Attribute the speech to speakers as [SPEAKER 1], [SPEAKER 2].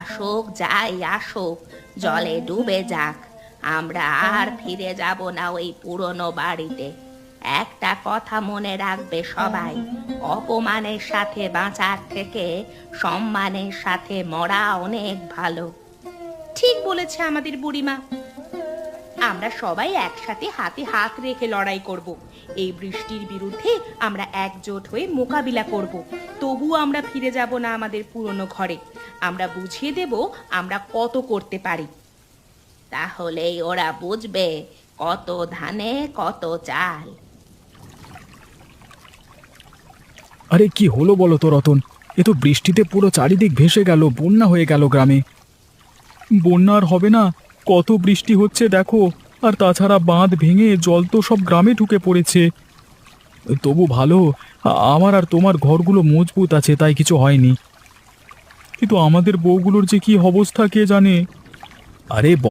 [SPEAKER 1] আসুক যাই আসুক, জলে ডুবে যাক, আমরা আর ফিরে যাব না ওই পুরনো বাড়িতে। একটা কথা মনে রাখবে সবাই, অপমানের সাথে বাঁচার থেকে সম্মানের সাথে মরা অনেক ভালো। ঠিক বলেছে আমাদের বুড়িমা। আমরা সবাই একসাথে হাতে হাত রেখে লড়াই করব। এই বৃষ্টির বিরুদ্ধে আমরা একজোট হয়ে মোকাবিলা করব। তবুও আমরা ফিরে যাব না আমাদের পুরনো ঘরে। আমরা বুঝিয়ে দেব আমরা কত করতে পারি। তাহলেই ওরা বুঝবে কত ধানে কত চাল।
[SPEAKER 2] আরে কি হলো বলো তো রতন? এ তো বৃষ্টিতে পুরো চারিদিক ভেসে গেল, বন্যা হয়ে গেল গ্রামে। বন্যা আর হবে না, কত বৃষ্টি হচ্ছে দেখো। আর তাছাড়া বাঁধ ভেঙে জল তো সব গ্রামে ঢুকে পড়েছে। তবু ভালো, আমার আর তোমার ঘরগুলো মজবুত আছে, তাই কিছু হয়নি। কিন্তু আমাদের বউগুলোর যে কি অবস্থা কে জানে। আরে